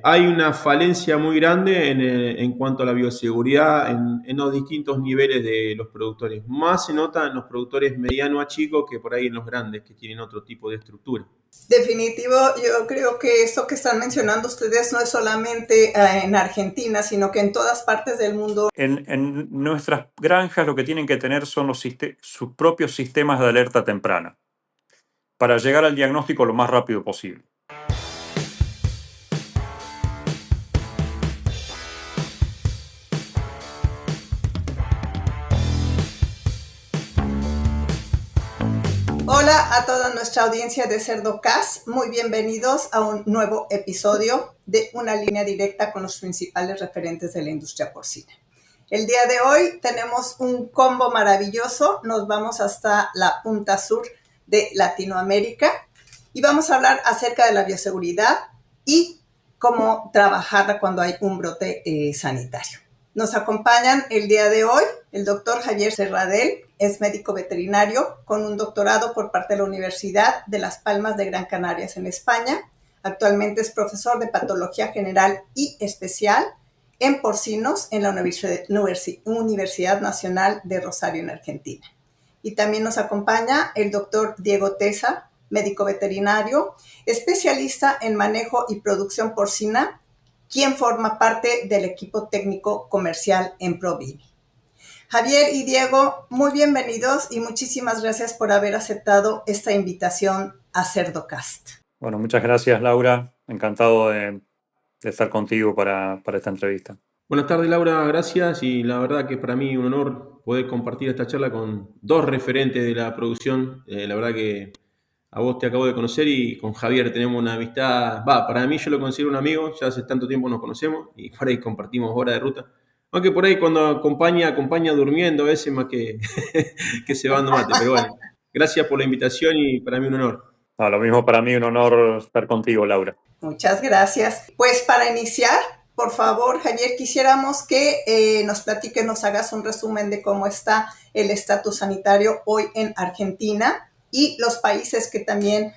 hay una falencia muy grande en cuanto a la bioseguridad en los distintos niveles de los productores. Más se nota en los productores medianos a chicos que por ahí en los grandes, que tienen otro tipo de estructura. Definitivo, yo creo que esto que están mencionando ustedes no es solamente en Argentina, sino que en todas partes del mundo. En nuestras granjas lo que tienen que tener son sus propios sistemas de alerta temprana para llegar al diagnóstico lo más rápido posible. Hola a toda nuestra audiencia de CerdoCast, muy bienvenidos a un nuevo episodio de Una línea directa con los principales referentes de la industria porcina. El día de hoy tenemos un combo maravilloso, nos vamos hasta la punta sur de Latinoamérica y vamos a hablar acerca de la bioseguridad y cómo trabajarla cuando hay un brote sanitario. Nos acompañan el día de hoy el doctor Javier Serradell, es médico veterinario con un doctorado por parte de la Universidad de Las Palmas de Gran Canaria en España. Actualmente es profesor de patología general y especial en porcinos en la Universidad Nacional de Rosario en Argentina. Y también nos acompaña el doctor Diego Tesa, médico veterinario, especialista en manejo y producción porcina, quien forma parte del equipo técnico comercial en Provini. Javier y Diego, muy bienvenidos y muchísimas gracias por haber aceptado esta invitación a CerdoCast. Bueno, muchas gracias, Laura. Encantado de estar contigo para esta entrevista. Buenas tardes, Laura, gracias. Y la verdad que para mí un honor poder compartir esta charla con dos referentes de la producción. La verdad que a vos te acabo de conocer y con Javier tenemos una amistad. Para mí yo lo considero un amigo, ya hace tanto tiempo nos conocemos y por ahí compartimos horas de ruta. Aunque por ahí cuando acompaña durmiendo a veces más que, que cebando mate. Pero bueno, gracias por la invitación y para mí un honor. Lo mismo para mí, un honor estar contigo, Laura. Muchas gracias. Pues para iniciar, por favor, Javier, quisiéramos que nos platiques, nos hagas un resumen de cómo está el estatus sanitario hoy en Argentina y los países que también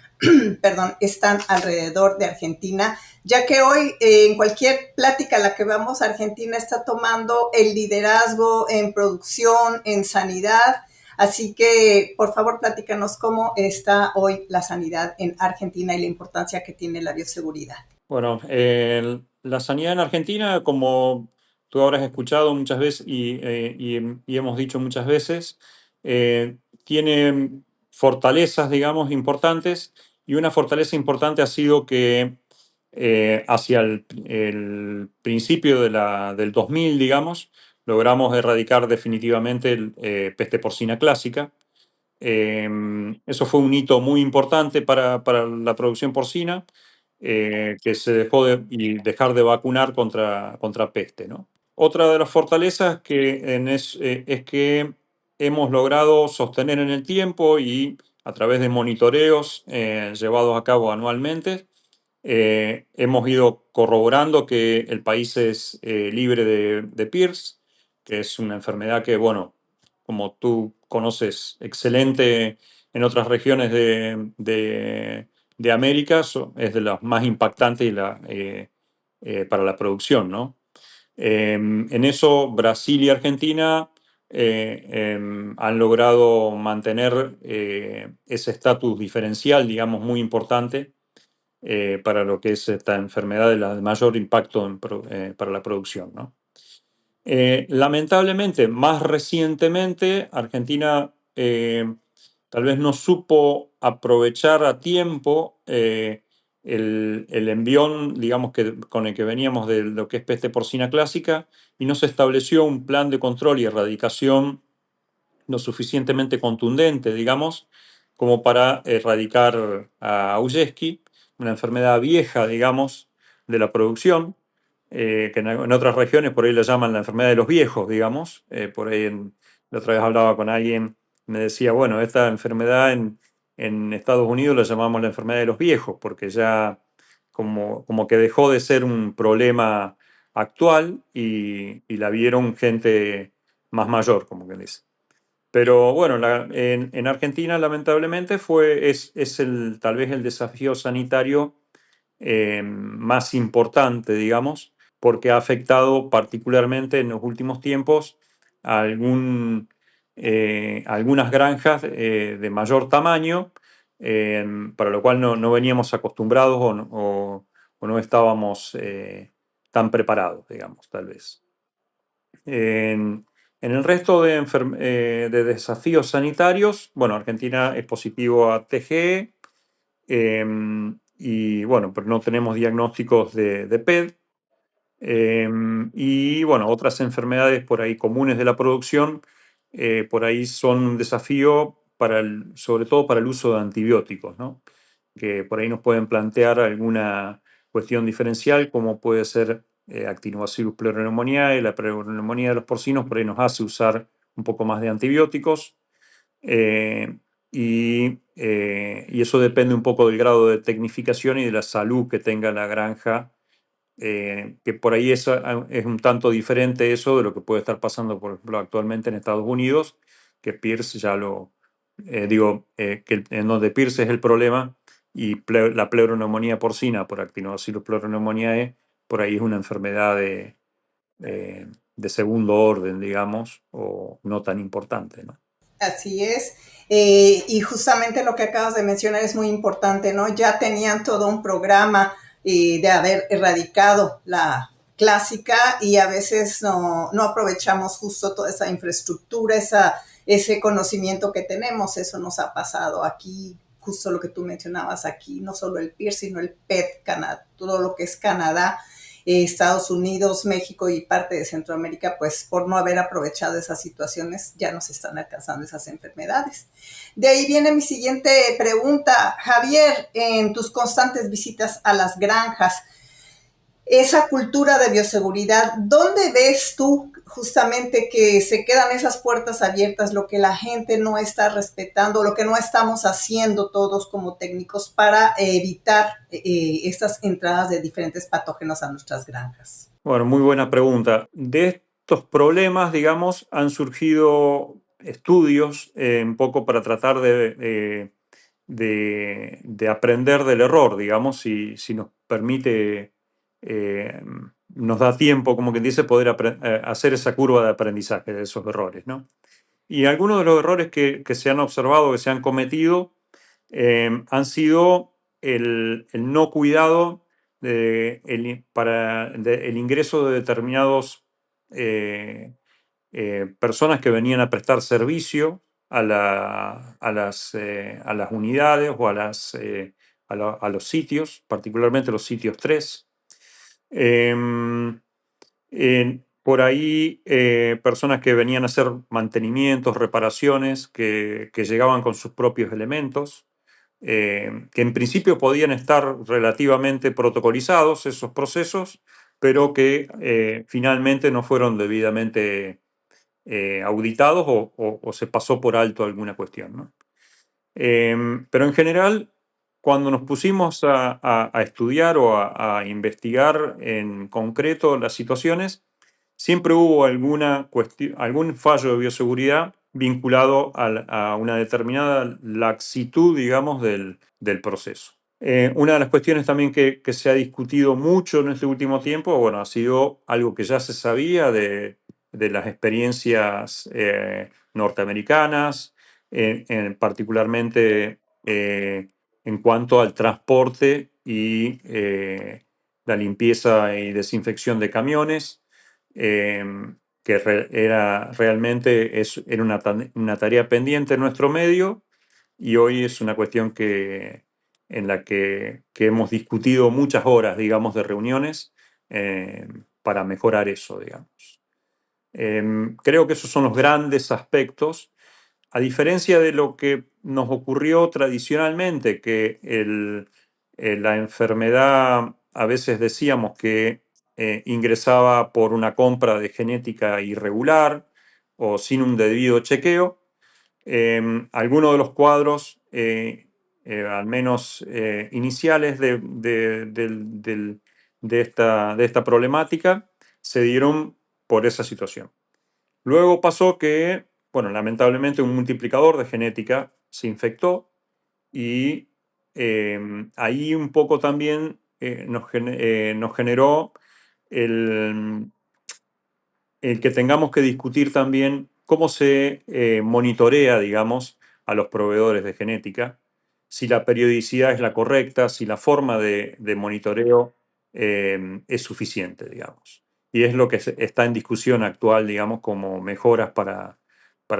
están alrededor de Argentina, ya que hoy en cualquier plática a la que vamos, Argentina está tomando el liderazgo en producción, en sanidad. Así que, por favor, platícanos cómo está hoy la sanidad en Argentina y la importancia que tiene la bioseguridad. Bueno, la sanidad en Argentina, como tú habrás escuchado muchas veces y hemos dicho muchas veces, tiene fortalezas, digamos, importantes, y una fortaleza importante ha sido que hacia el principio del 2000, digamos, logramos erradicar definitivamente peste porcina clásica. Eso fue un hito muy importante para la producción porcina, que se dejó dejar de vacunar contra peste, ¿no? Otra de las fortalezas es que hemos logrado sostener en el tiempo y a través de monitoreos llevados a cabo anualmente, hemos ido corroborando que el país es libre de PIRS, que es una enfermedad que, bueno, como tú conoces, excelente en otras regiones de América, es de las más impactantes para la producción, ¿no? En eso, Brasil y Argentina han logrado mantener ese estatus diferencial, digamos, muy importante para lo que es esta enfermedad de mayor impacto para la producción, ¿no? Lamentablemente, más recientemente, Argentina tal vez no supo aprovechar a tiempo el envión, digamos, con el que veníamos de lo que es peste porcina clásica, y no se estableció un plan de control y erradicación lo suficientemente contundente, digamos, como para erradicar a Augeski, una enfermedad vieja, digamos, de la producción, que en otras regiones por ahí la llaman la enfermedad de los viejos, digamos. Por ahí la otra vez hablaba con alguien, me decía, bueno, esta enfermedad en Estados Unidos la llamamos la enfermedad de los viejos, porque ya como que dejó de ser un problema actual y la vieron gente más mayor, como que dice. Pero bueno, en Argentina lamentablemente tal vez el desafío sanitario más importante, digamos, porque ha afectado particularmente en los últimos tiempos a algunas granjas de mayor tamaño, para lo cual no veníamos acostumbrados o no estábamos tan preparados, digamos, tal vez. En el resto de desafíos sanitarios, bueno, Argentina es positivo a TGE, y bueno, pero no tenemos diagnósticos de PED. Y bueno, otras enfermedades por ahí comunes de la producción, por ahí son un desafío sobre todo para el uso de antibióticos, ¿no? Que por ahí nos pueden plantear alguna cuestión diferencial, como puede ser Actinobacillus pleurognathomoniae, la pleurognathomoniae de los porcinos, por ahí nos hace usar un poco más de antibióticos. eh, y eso depende un poco del grado de tecnificación y de la salud que tenga la granja, que por ahí es un tanto diferente eso de lo que puede estar pasando, por ejemplo, actualmente en Estados Unidos, que Pierce ya en donde Pierce es el problema y la pleuroneumonía porcina por Actinobacillus pleurognathomoniae, por ahí es una enfermedad de segundo orden, digamos, o no tan importante, ¿no? Así es. Y justamente lo que acabas de mencionar es muy importante, ¿no? Ya tenían todo un programa de haber erradicado la clásica y a veces no aprovechamos justo toda esa infraestructura, ese conocimiento que tenemos. Eso nos ha pasado aquí, justo lo que tú mencionabas aquí, no solo el PIR, sino el PET, Canadá, todo lo que es Canadá, Estados Unidos, México y parte de Centroamérica, pues por no haber aprovechado esas situaciones ya nos están alcanzando esas enfermedades. De ahí viene mi siguiente pregunta. Javier, en tus constantes visitas a las granjas, esa cultura de bioseguridad, ¿dónde ves tú justamente que se quedan esas puertas abiertas, lo que la gente no está respetando, lo que no estamos haciendo todos como técnicos para evitar estas entradas de diferentes patógenos a nuestras granjas? Bueno, muy buena pregunta. De estos problemas, digamos, han surgido estudios un poco para tratar de aprender del error, digamos, si nos permite, eh, nos da tiempo, como quien dice, poder hacer esa curva de aprendizaje de esos errores, ¿no? Y algunos de los errores que se han observado, que se han cometido, han sido el no cuidado para el ingreso de determinados personas que venían a prestar servicio a las unidades o a los sitios, particularmente los sitios 3. Por ahí, personas que venían a hacer mantenimientos, reparaciones, que llegaban con sus propios elementos, que en principio podían estar relativamente protocolizados esos procesos, pero que finalmente no fueron debidamente auditados o se pasó por alto alguna cuestión, ¿no? Pero en general, cuando nos pusimos a estudiar o a investigar en concreto las situaciones, siempre hubo algún fallo de bioseguridad vinculado a una determinada laxitud, digamos, del proceso. Una de las cuestiones también que se ha discutido mucho en este último tiempo, bueno, ha sido algo que ya se sabía de las experiencias norteamericanas, particularmente en cuanto al transporte y la limpieza y desinfección de camiones, que era una tarea pendiente en nuestro medio, y hoy es una cuestión en la que hemos discutido muchas horas, digamos, de reuniones para mejorar eso, digamos. Creo que esos son los grandes aspectos, a diferencia de lo que nos ocurrió tradicionalmente, que la enfermedad a veces decíamos que ingresaba por una compra de genética irregular o sin un debido chequeo. Algunos de los cuadros, al menos iniciales de esta problemática, se dieron por esa situación. Luego pasó que, bueno, lamentablemente un multiplicador de genética se infectó y ahí un poco también nos generó el, el que tengamos que discutir también cómo se monitorea, digamos, a los proveedores de genética, si la periodicidad es la correcta, si la forma de monitoreo es suficiente, digamos. Y es lo que está en discusión actual, digamos, como mejoras para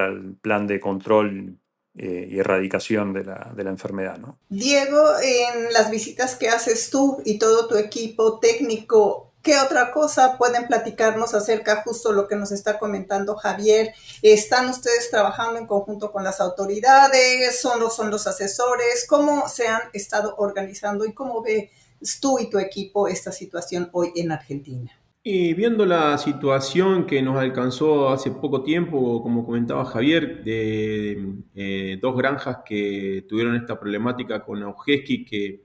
el plan de control y erradicación de la enfermedad, ¿no? Diego, en las visitas que haces tú y todo tu equipo técnico, ¿qué otra cosa pueden platicarnos acerca justo lo que nos está comentando Javier? ¿Están ustedes trabajando en conjunto con las autoridades? ¿Son los asesores? ¿Cómo se han estado organizando y cómo ves tú y tu equipo esta situación hoy en Argentina? Y viendo la situación que nos alcanzó hace poco tiempo, como comentaba Javier, de dos granjas que tuvieron esta problemática con Augeski, que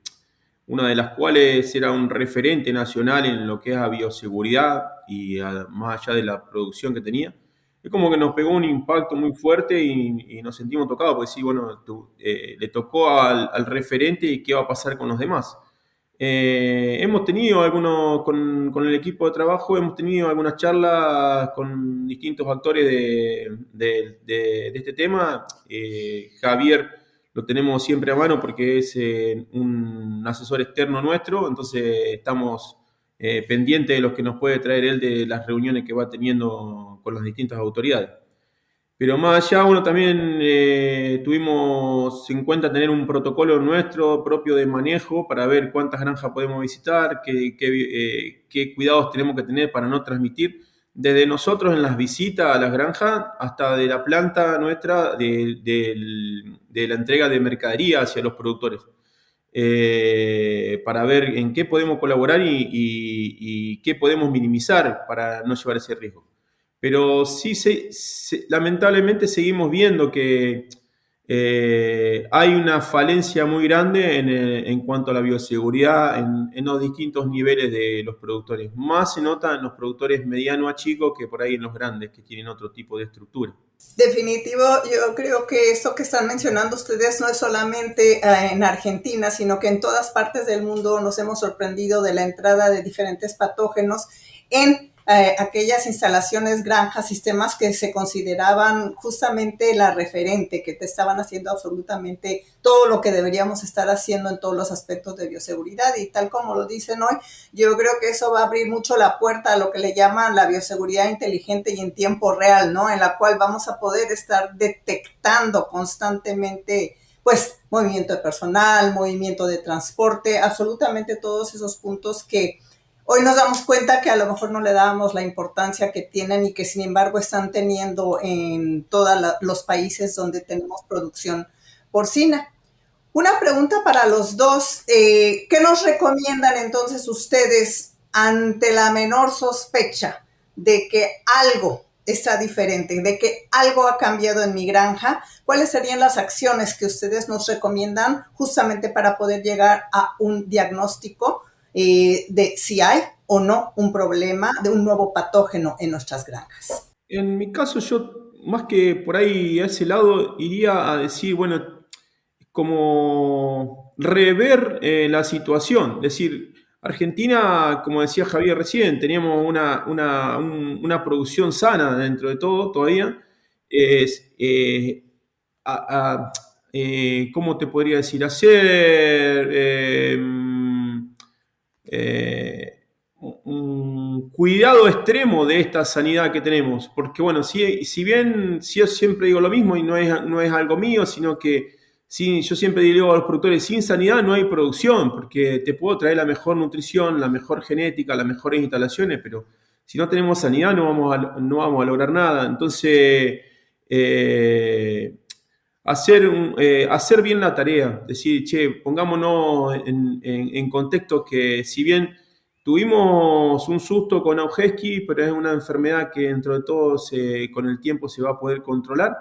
una de las cuales era un referente nacional en lo que es a bioseguridad y más allá de la producción que tenía, es como que nos pegó un impacto muy fuerte y nos sentimos tocados, porque sí, bueno, le tocó al referente y qué va a pasar con los demás. Hemos tenido con el equipo de trabajo, hemos tenido algunas charlas con distintos actores de este tema. Javier lo tenemos siempre a mano porque es un asesor externo nuestro, entonces estamos pendientes de los que nos puede traer él de las reuniones que va teniendo con las distintas autoridades. Pero más allá, uno también tuvimos en cuenta tener un protocolo nuestro propio de manejo para ver cuántas granjas podemos visitar, qué cuidados tenemos que tener para no transmitir, desde nosotros en las visitas a las granjas hasta de la planta nuestra de la entrega de mercadería hacia los productores. Para ver en qué podemos colaborar y qué podemos minimizar para no llevar ese riesgo. Pero sí, lamentablemente seguimos viendo que hay una falencia muy grande en cuanto a la bioseguridad en los distintos niveles de los productores. Más se nota en los productores medianos a chicos que por ahí en los grandes, que tienen otro tipo de estructura. Definitivo, yo creo que esto que están mencionando ustedes no es solamente en Argentina, sino que en todas partes del mundo nos hemos sorprendido de la entrada de diferentes patógenos en aquellas instalaciones, granjas, sistemas que se consideraban justamente la referente, que te estaban haciendo absolutamente todo lo que deberíamos estar haciendo en todos los aspectos de bioseguridad. Y tal como lo dicen hoy, yo creo que eso va a abrir mucho la puerta a lo que le llaman la bioseguridad inteligente y en tiempo real, ¿no? En la cual vamos a poder estar detectando constantemente, pues, movimiento de personal, movimiento de transporte, absolutamente todos esos puntos que hoy nos damos cuenta que a lo mejor no le dábamos la importancia que tienen y que sin embargo están teniendo en todos los países donde tenemos producción porcina. Una pregunta para los dos. ¿Qué nos recomiendan entonces ustedes ante la menor sospecha de que algo está diferente, de que algo ha cambiado en mi granja? ¿Cuáles serían las acciones que ustedes nos recomiendan justamente para poder llegar a un diagnóstico de si hay o no un problema de un nuevo patógeno en nuestras granjas? En mi caso, yo más que por ahí a ese lado iría a decir, bueno, como rever la situación. Es decir, Argentina, como decía Javier recién, teníamos una producción sana dentro de todo todavía. Es, ¿cómo te podría decir? Hacer un cuidado extremo de esta sanidad que tenemos. Porque bueno, si bien si yo siempre digo lo mismo y no es algo mío, sino que yo siempre digo a los productores, sin sanidad no hay producción, porque te puedo traer la mejor nutrición, la mejor genética, las mejores instalaciones, pero si no tenemos sanidad no vamos a lograr nada. Entonces, hacer bien la tarea, decir, che, pongámonos en contexto que si bien tuvimos un susto con Augeski, pero es una enfermedad que dentro de todo con el tiempo se va a poder controlar.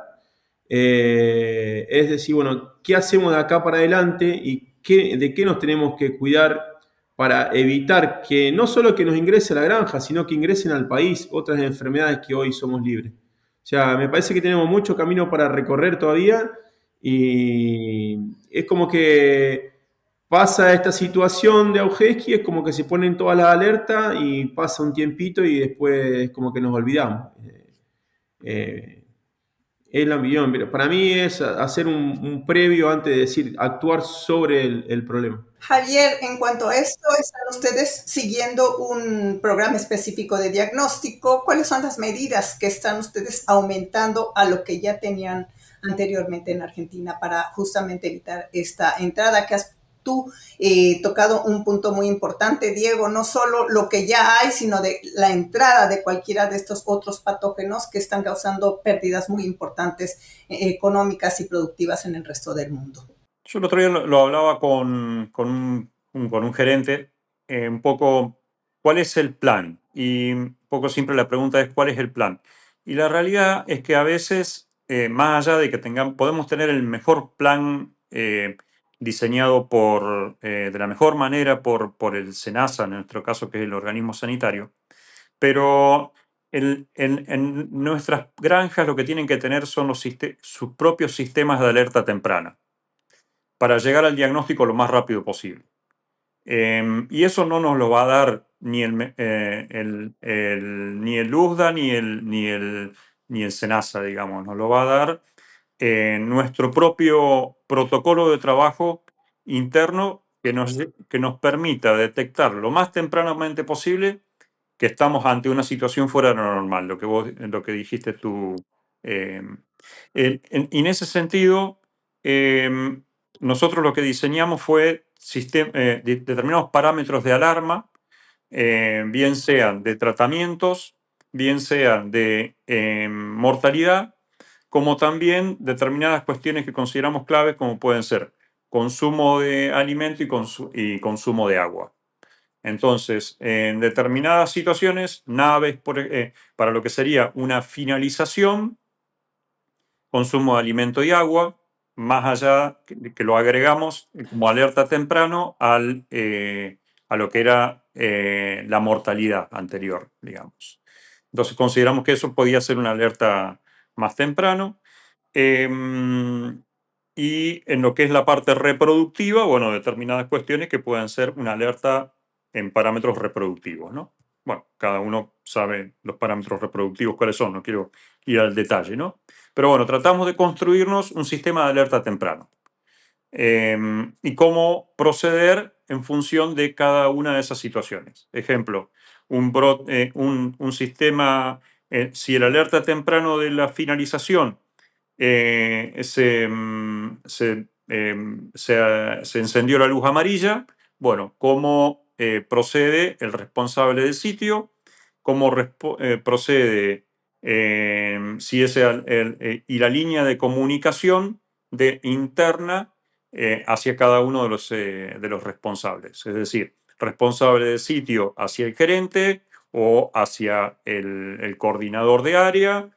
Es decir, bueno, ¿qué hacemos de acá para adelante y de qué nos tenemos que cuidar para evitar que no solo que nos ingrese a la granja, sino que ingresen al país otras enfermedades que hoy somos libres? O sea, me parece que tenemos mucho camino para recorrer todavía y es como que pasa esta situación de Augeski, es como que se ponen todas las alertas y pasa un tiempito y después como que nos olvidamos. Eh, es la opinión, pero para mí es hacer un previo antes de decir, actuar sobre el problema. Javier, en cuanto a esto, ¿están ustedes siguiendo un programa específico de diagnóstico? ¿Cuáles son las medidas que están ustedes aumentando a lo que ya tenían anteriormente en Argentina para justamente evitar esta entrada que has tú tocado un punto muy importante, Diego, no solo lo que ya hay, sino de la entrada de cualquiera de estos otros patógenos que están causando pérdidas muy importantes económicas y productivas en el resto del mundo? Yo el otro día lo hablaba con un gerente, un poco cuál es el plan. Y un poco siempre la pregunta es cuál es el plan. Y la realidad es que a veces, más allá de que podemos tener el mejor plan diseñado de la mejor manera por el SENASA, en nuestro caso, que es el organismo sanitario, pero en nuestras granjas lo que tienen que tener son sus propios sistemas de alerta temprana para llegar al diagnóstico lo más rápido posible. Y eso no nos lo va a dar ni el USDA ni el SENASA, digamos. Nos lo va a dar nuestro propio protocolo de trabajo interno que nos permita detectar lo más tempranamente posible que estamos ante una situación fuera de lo normal, lo que dijiste tú. Y en ese sentido, nosotros lo que diseñamos fue determinados parámetros de alarma, bien sean de tratamientos, bien sean de mortalidad, como también determinadas cuestiones que consideramos claves, como pueden ser consumo de alimento y consumo de agua. Entonces, en determinadas situaciones, naves, para lo que sería una finalización, consumo de alimento y agua, más allá que lo agregamos como alerta temprano a lo que era la mortalidad anterior, digamos. Entonces, consideramos que eso podía ser una alerta más temprano. Y en lo que es la parte reproductiva, bueno, determinadas cuestiones que puedan ser una alerta en parámetros reproductivos, ¿no? Bueno, cada uno sabe los parámetros reproductivos cuáles son, no quiero ir al detalle, ¿no? Pero bueno, tratamos de construirnos un sistema de alerta temprano. Y cómo proceder en función de cada una de esas situaciones. Ejemplo, un sistema, si el alerta temprano de la finalización se encendió la luz amarilla, bueno, cómo procede el responsable del sitio, cómo procede y la línea de comunicación interna hacia cada uno de los responsables. Es decir, responsable del sitio hacia el gerente o hacia el coordinador de área,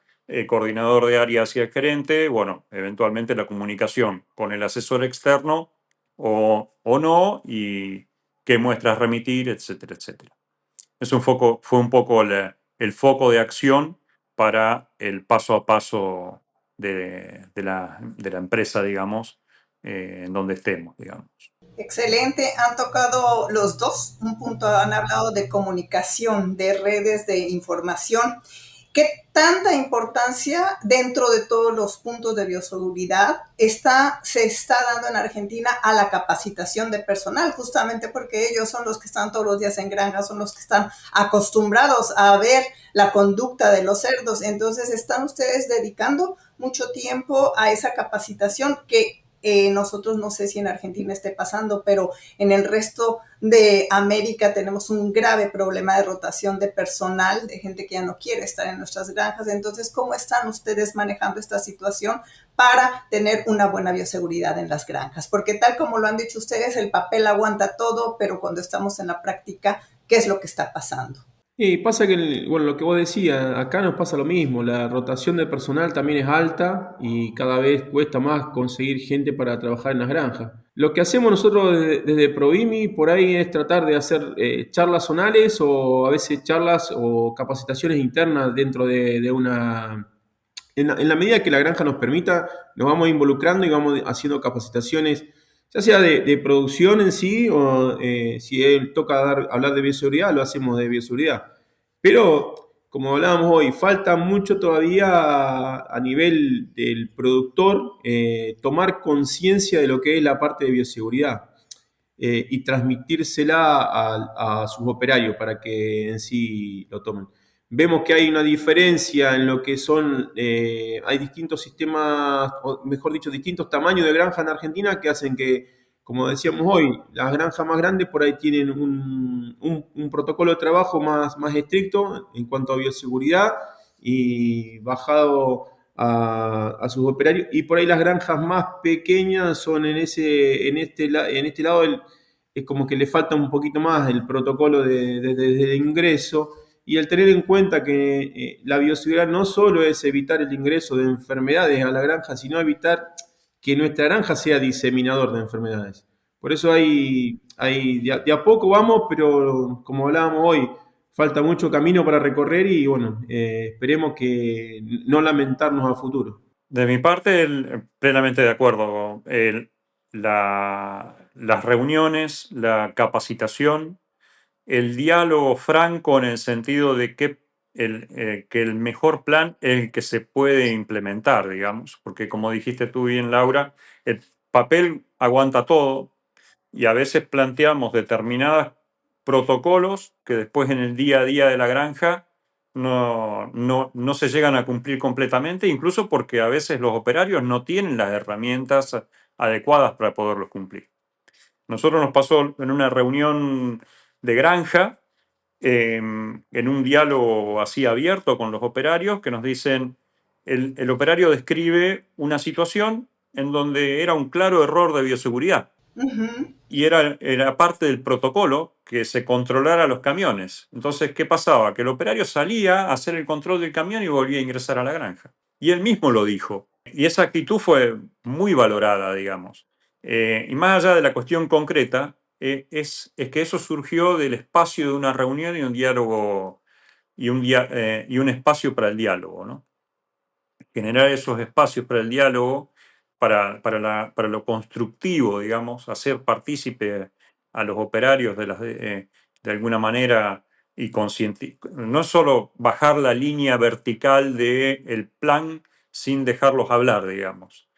coordinador de área hacia el gerente, bueno, eventualmente la comunicación con el asesor externo o no, y qué muestras remitir, etcétera, etcétera. Fue un poco el foco de acción para el paso a paso de la empresa, digamos, en donde estemos, digamos. Excelente, han tocado los dos un punto, han hablado de comunicación, de redes de información. ¿Qué tanta importancia dentro de todos los puntos de bioseguridad se está dando en Argentina a la capacitación de personal? Justamente porque ellos son los que están todos los días en granjas, son los que están acostumbrados a ver la conducta de los cerdos. Entonces, ¿están ustedes dedicando mucho tiempo a esa capacitación que nosotros no sé si en Argentina esté pasando, pero en el resto de América tenemos un grave problema de rotación de personal, de gente que ya no quiere estar en nuestras granjas? Entonces, ¿cómo están ustedes manejando esta situación para tener una buena bioseguridad en las granjas? Porque tal como lo han dicho ustedes, el papel aguanta todo, pero cuando estamos en la práctica, ¿qué es lo que está pasando? Y pasa que, bueno, lo que vos decías, acá nos pasa lo mismo, la rotación de personal también es alta y cada vez cuesta más conseguir gente para trabajar en las granjas. Lo que hacemos nosotros desde Provimi por ahí es tratar de hacer charlas zonales o a veces charlas o capacitaciones internas dentro de una... En la medida que la granja nos permita, nos vamos involucrando y vamos haciendo capacitaciones. ya sea de producción en sí o si toca hablar de bioseguridad, lo hacemos de bioseguridad. Pero, como hablábamos hoy, falta mucho todavía a nivel del productor tomar conciencia de lo que es la parte de bioseguridad y transmitírsela a sus operarios para que en sí lo tomen. Vemos que hay una diferencia en lo que son, hay distintos sistemas, o mejor dicho, distintos tamaños de granja en Argentina que hacen que, como decíamos hoy, las granjas más grandes por ahí tienen un protocolo de trabajo más estricto en cuanto a bioseguridad y bajado a sus operarios. Y por ahí las granjas más pequeñas son en este lado, es como que le falta un poquito más el protocolo desde el ingreso. Y el tener en cuenta que la bioseguridad no solo es evitar el ingreso de enfermedades a la granja, sino evitar que nuestra granja sea diseminador de enfermedades. Por eso de a poco vamos, pero como hablábamos hoy, falta mucho camino para recorrer y bueno, esperemos que no lamentarnos a futuro. De mi parte, plenamente de acuerdo. Las reuniones, la capacitación, el diálogo franco en el sentido de que el mejor plan es el que se puede implementar, digamos, porque como dijiste tú bien, Laura, el papel aguanta todo y a veces planteamos determinados protocolos que después en el día a día de la granja no se llegan a cumplir completamente, incluso porque a veces los operarios no tienen las herramientas adecuadas para poderlos cumplir. Nosotros nos pasó en una reunión de granja, en un diálogo así abierto con los operarios, que nos dicen, el operario describe una situación en donde era un claro error de bioseguridad. Y era parte del protocolo que se controlara los camiones. Entonces, ¿qué pasaba? Que el operario salía a hacer el control del camión y volvía a ingresar a la granja. Y él mismo lo dijo. Y esa actitud fue muy valorada, digamos. Y más allá de la cuestión concreta, es que eso surgió del espacio de una reunión y un diálogo y un espacio para el diálogo, ¿no? Generar esos espacios para el diálogo, para lo constructivo, digamos, hacer partícipe a los operarios de alguna manera y no solo bajar la línea vertical del plan sin dejarlos hablar, digamos.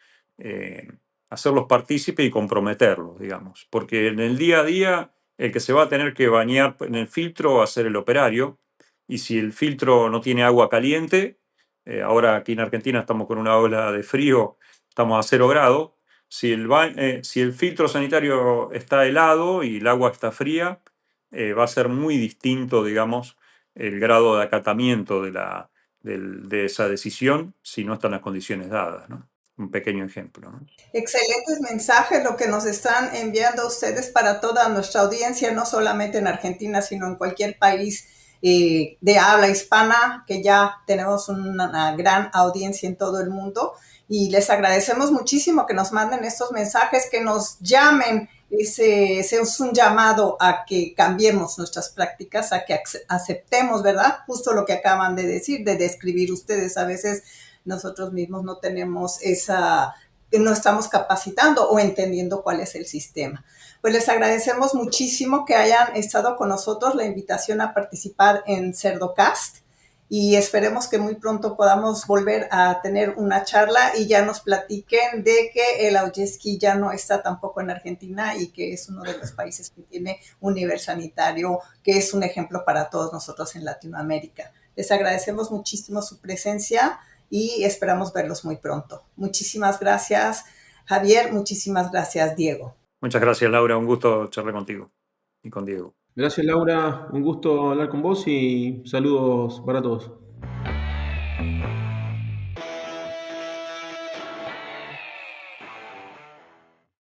Hacerlos partícipe y comprometerlos, digamos. Porque en el día a día el que se va a tener que bañar en el filtro va a ser el operario, y si el filtro no tiene agua caliente, ahora aquí en Argentina estamos con una ola de frío, estamos a 0 grados. Si el filtro sanitario está helado y el agua está fría, va a ser muy distinto, digamos, el grado de acatamiento de esa decisión si no están las condiciones dadas, ¿no? Un pequeño ejemplo, ¿no? Excelentes mensajes lo que nos están enviando ustedes para toda nuestra audiencia, no solamente en Argentina, sino en cualquier país de habla hispana, que ya tenemos una gran audiencia en todo el mundo. Y les agradecemos muchísimo que nos manden estos mensajes, que nos llamen. Ese es un llamado a que cambiemos nuestras prácticas, a que aceptemos, ¿verdad? Justo lo que acaban de decir, de describir ustedes. A veces nosotros mismos no tenemos no estamos capacitando o entendiendo cuál es el sistema. Pues les agradecemos muchísimo que hayan estado con nosotros, la invitación a participar en CerdoCast, y esperemos que muy pronto podamos volver a tener una charla y ya nos platiquen de que el Augeski ya no está tampoco en Argentina y que es uno de los países que tiene un nivel sanitario que es un ejemplo para todos nosotros en Latinoamérica. Les agradecemos muchísimo su presencia y esperamos verlos muy pronto. Muchísimas gracias, Javier. Muchísimas gracias, Diego. Muchas gracias, Laura. Un gusto charlar contigo y con Diego. Gracias, Laura. Un gusto hablar con vos y saludos para todos.